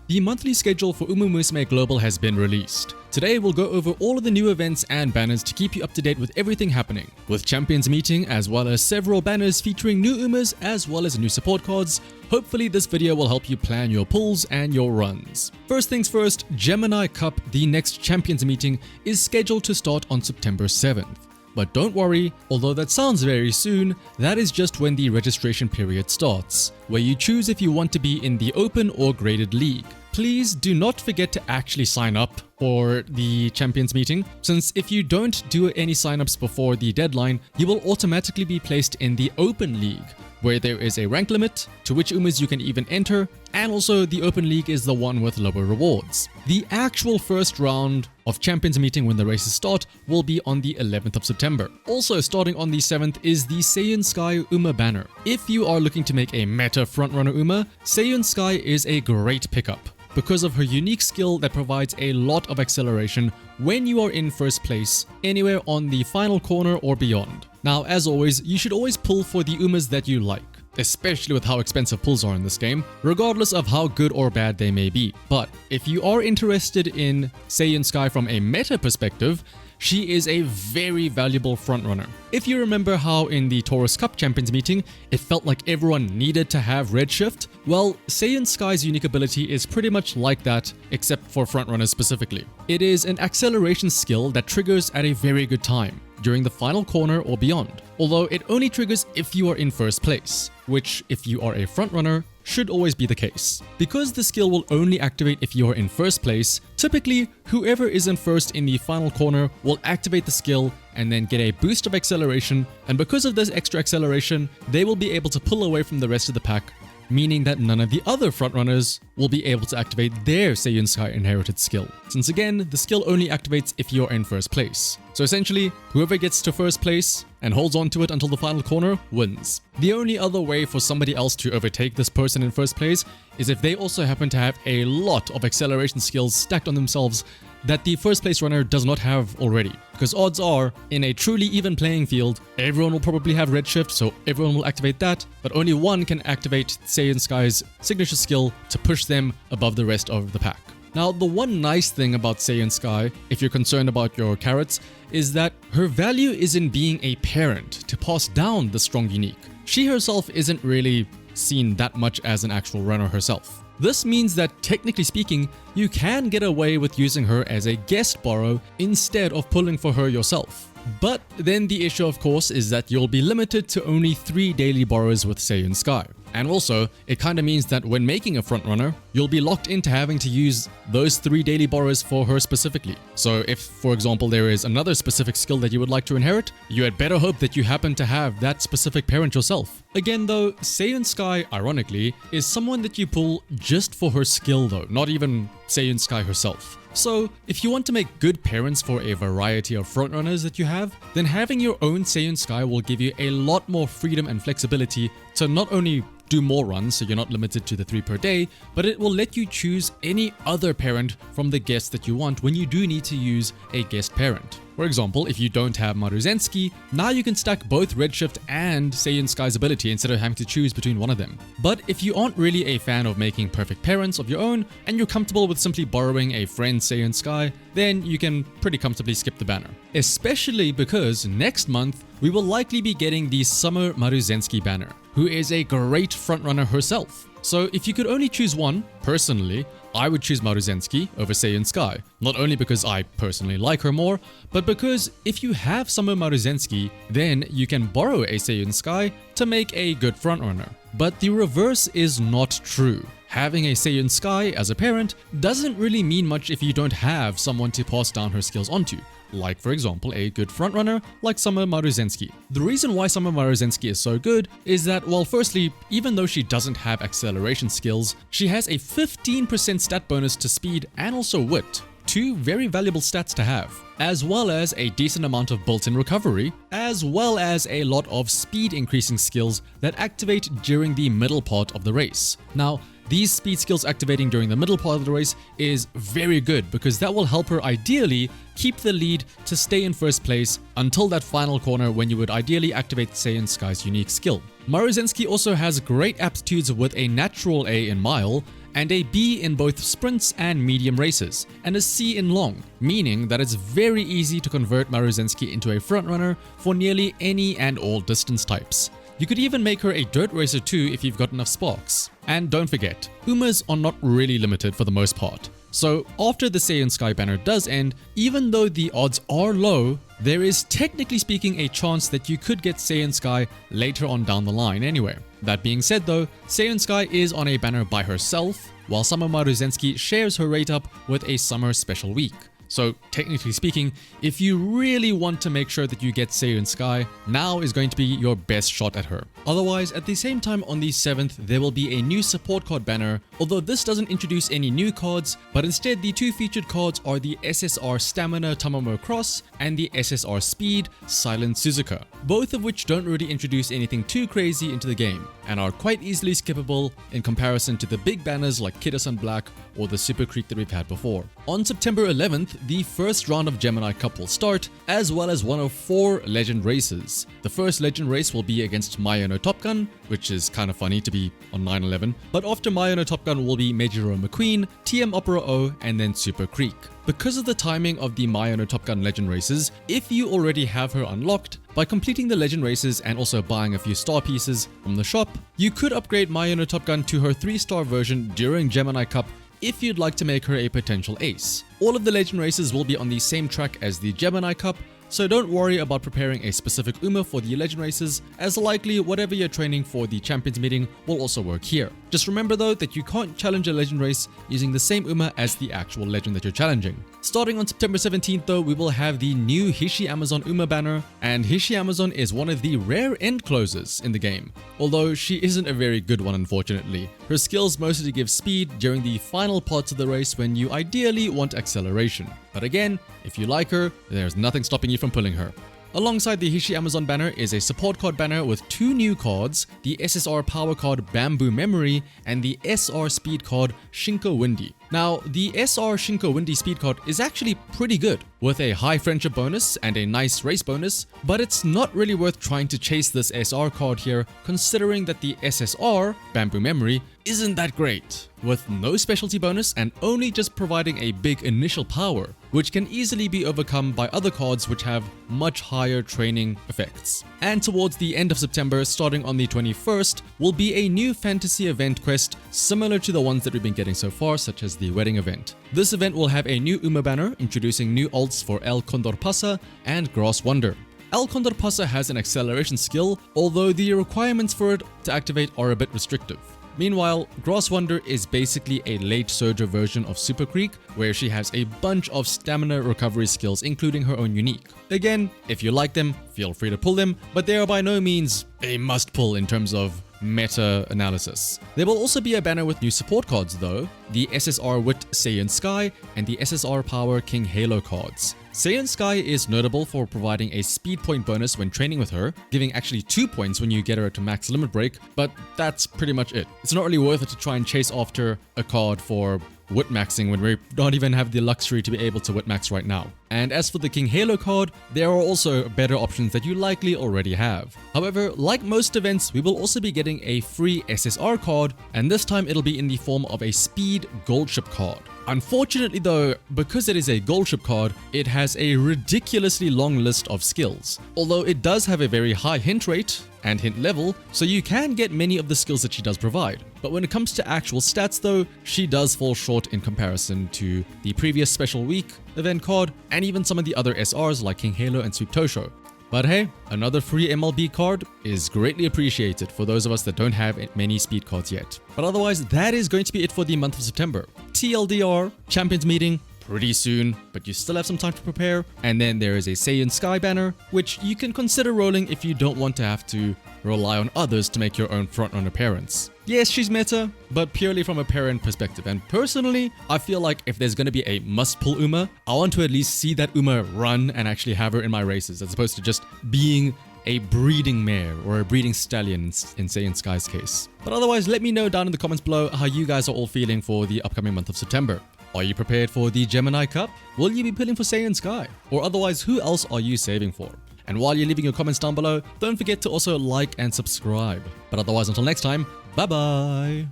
The monthly schedule for Uma Musume Global has been released. Today we'll go over all of the new events and banners to keep you up to date with everything happening, with champions meeting as well as several banners featuring new Umas as well as new support cards. Hopefully this video will help you plan your pulls and your runs. First things first, Gemini Cup, the next champions meeting, is scheduled to start on September 7th. But don't worry, although that sounds very soon, that is just when the registration period starts, where you choose if you want to be in the open or graded league. Please do not forget to actually sign up for the champions meeting, since if you don't do any signups before the deadline, you will automatically be placed in the open league, where there is a rank limit to which Umas you can even enter, and also the open league is the one with lower rewards. The actual first round of champions meeting when the races start will be on the 11th of September. Also starting on the 7th is the Seiun Sky Uma banner. If you are looking to make a meta frontrunner Uma, Seiun Sky is a great pickup because of her unique skill that provides a lot of acceleration when you are in first place, anywhere on the final corner or beyond. Now, as always, you should always pull for the Umas that you like, especially with how expensive pulls are in this game, regardless of how good or bad they may be. But if you are interested in Seiun Sky from a meta perspective, she is a very valuable frontrunner. If you remember how in the Taurus Cup Champions meeting, it felt like everyone needed to have redshift, well, Seiun Sky's unique ability is pretty much like that, except for frontrunners specifically. It is an acceleration skill that triggers at a very good time, during the final corner or beyond, although it only triggers if you are in first place, which, if you are a frontrunner, should always be the case. Because the skill will only activate if you are in first place, typically whoever is in first in the final corner will activate the skill and then get a boost of acceleration, and because of this extra acceleration, they will be able to pull away from the rest of the pack, meaning that none of the other frontrunners will be able to activate their Seiun Sky inherited skill, since again, the skill only activates if you're in first place. So essentially, whoever gets to first place and holds on to it until the final corner wins. The only other way for somebody else to overtake this person in first place is if they also happen to have a lot of acceleration skills stacked on themselves that the first place runner does not have already. Because odds are, in a truly even playing field, everyone will probably have redshift, so everyone will activate that, but only one can activate Seiun Sky's signature skill to push them above the rest of the pack. Now, the one nice thing about Seiun Sky, if you're concerned about your carrots, is that her value is in being a parent to pass down the strong unique. She herself isn't really seen that much as an actual runner herself. This means that, technically speaking, you can get away with using her as a guest borrow instead of pulling for her yourself. But then the issue, of course, is that you'll be limited to only 3 daily borrows with Seiun Sky. And also, it kinda means that when making a frontrunner, you'll be locked into having to use those 3 daily borrows for her specifically. So if, for example, there is another specific skill that you would like to inherit, you had better hope that you happen to have that specific parent yourself. Again though, Seiun Sky, ironically, is someone that you pull just for her skill though, not even Seiun Sky herself. So, if you want to make good parents for a variety of frontrunners that you have, then having your own Seiun Sky will give you a lot more freedom and flexibility to not only do more runs, so you're not limited to the 3 per day, but it will let you choose any other parent from the guests that you want when you do need to use a guest parent. For example, if you don't have Maruzensky, now you can stack both Redshift and Seiun Sky's ability instead of having to choose between one of them. But if you aren't really a fan of making perfect parents of your own, and you're comfortable with simply borrowing a friend's Seiun Sky, then you can pretty comfortably skip the banner. Especially because next month, we will likely be getting the Summer Maruzensky banner, who is a great frontrunner herself. So if you could only choose one, personally, I would choose Maruzensky over Seiun Sky. Not only because I personally like her more, but because if you have Summer Maruzensky, then you can borrow a Seiun Sky to make a good frontrunner. But the reverse is not true. Having a Seiun Sky as a parent doesn't really mean much if you don't have someone to pass down her skills onto, like for example a good frontrunner like Summer Maruzensky. The reason why Summer Maruzensky is so good is that, well, firstly, even though she doesn't have acceleration skills, she has a 15% stat bonus to speed and also wit, 2 very valuable stats to have, as well as a decent amount of built-in recovery, as well as a lot of speed increasing skills that activate during the middle part of the race. Now, these speed skills activating during the middle part of the race is very good because that will help her ideally keep the lead to stay in first place until that final corner when you would ideally activate Seiun Sky's unique skill. Maruzensky also has great aptitudes with a natural A in Mile and a B in both sprints and medium races, and a C in long, meaning that it's very easy to convert Maruzensky into a frontrunner for nearly any and all distance types. You could even make her a dirt racer too if you've got enough sparks. And don't forget, Umas are not really limited for the most part. So after the Seiun Sky banner does end, even though the odds are low, there is technically speaking a chance that you could get Seiun Sky later on down the line anyway. That being said though, Seiun Sky is on a banner by herself, while Summer Maruzensky shares her rate up with a summer special week. So technically speaking, if you really want to make sure that you get Seiun Sky, now is going to be your best shot at her. Otherwise, at the same time on the 7th, there will be a new support card banner, although this doesn't introduce any new cards, but instead the two featured cards are the SSR Stamina Tamamo Cross and the SSR Speed Silent Suzuka, both of which don't really introduce anything too crazy into the game, and are quite easily skippable in comparison to the big banners like Kidderson Black or the Super Creek that we've had before. On September 11th, the first round of Gemini Cup will start, as well as one of 4 legend races. The first legend race will be against Mayano Top Gun, which is kind of funny to be on 9/11, but after Mayano Top Gun will be Meijiro McQueen, TM Opera O, and then Super Creek. Because of the timing of the Mayano Top Gun legend races, if you already have her unlocked, by completing the legend races and also buying a few star pieces from the shop, you could upgrade Mayano Top Gun to her 3-star version during Gemini Cup if you'd like to make her a potential ace. All of the legend races will be on the same track as the Gemini Cup, so don't worry about preparing a specific Uma for the legend races, as likely whatever you're training for the Champions meeting will also work here. Just remember though that you can't challenge a legend race using the same Uma as the actual legend that you're challenging. Starting on September 17th though, we will have the new Hishi Amazon Uma banner, and Hishi Amazon is one of the rare end closers in the game, although she isn't a very good one unfortunately. Her skills mostly give speed during the final parts of the race when you ideally want acceleration. But again, if you like her, there's nothing stopping you from pulling her. Alongside the Hishi Amazon banner is a support card banner with 2 new cards, the SSR Power card Bamboo Memory and the SR Speed card Shinko Windy. Now, the SR Shinko Windy Speed card is actually pretty good, with a high friendship bonus and a nice race bonus, but it's not really worth trying to chase this SR card here, considering that the SSR, Bamboo Memory, isn't that great, with no specialty bonus and only just providing a big initial power, which can easily be overcome by other cards which have much higher training effects. And towards the end of September, starting on the 21st, will be a new fantasy event quest similar to the ones that we've been getting so far, such as the wedding event. This event will have a new Uma banner introducing new alts for El Condor Pasa and Grass Wonder. El Condor Pasa has an acceleration skill, although the requirements for it to activate are a bit restrictive. Meanwhile, Grass Wonder is basically a late Sojo version of Super Creek, where she has a bunch of stamina recovery skills, including her own unique. Again, if you like them, feel free to pull them, but they are by no means a must pull in terms of meta-analysis. There will also be a banner with new support cards though, the SSR Wit Seiun Sky and the SSR Power King Halo cards. Seiun Sky is notable for providing a speed point bonus when training with her, giving actually 2 points when you get her to max limit break, but that's pretty much it. It's not really worth it to try and chase after a card for wit maxing when we don't even have the luxury to be able to wit max right now. And as for the King Halo card, there are also better options that you likely already have. However, like most events, we will also be getting a free SSR card, and this time it'll be in the form of a Speed Goldship card. Unfortunately though, because it is a Goldship card, it has a ridiculously long list of skills. Although it does have a very high hint rate and hint level, so you can get many of the skills that she does provide. But when it comes to actual stats though, she does fall short in comparison to the previous Special Week event card and even some of the other SRs like King Halo and Sweep Tosho. But hey, another free MLB card is greatly appreciated for those of us that don't have many speed cards yet. But otherwise, that is going to be it for the month of September. TLDR, Champions meeting, pretty soon, but you still have some time to prepare. And then there is a Seiun Sky banner, which you can consider rolling if you don't want to have to rely on others to make your own front-run appearance. Yes, she's meta, but purely from a parent perspective. And personally, I feel like if there's going to be a must-pull Uma, I want to at least see that Uma run and actually have her in my races, as opposed to just being a breeding mare or a breeding stallion in Seiun Sky's case. But otherwise, let me know down in the comments below how you guys are all feeling for the upcoming month of September. Are you prepared for the Gemini Cup? Will you be pulling for Seiun Sky? Or otherwise, who else are you saving for? And while you're leaving your comments down below, don't forget to also like and subscribe. But otherwise, until next time, bye bye!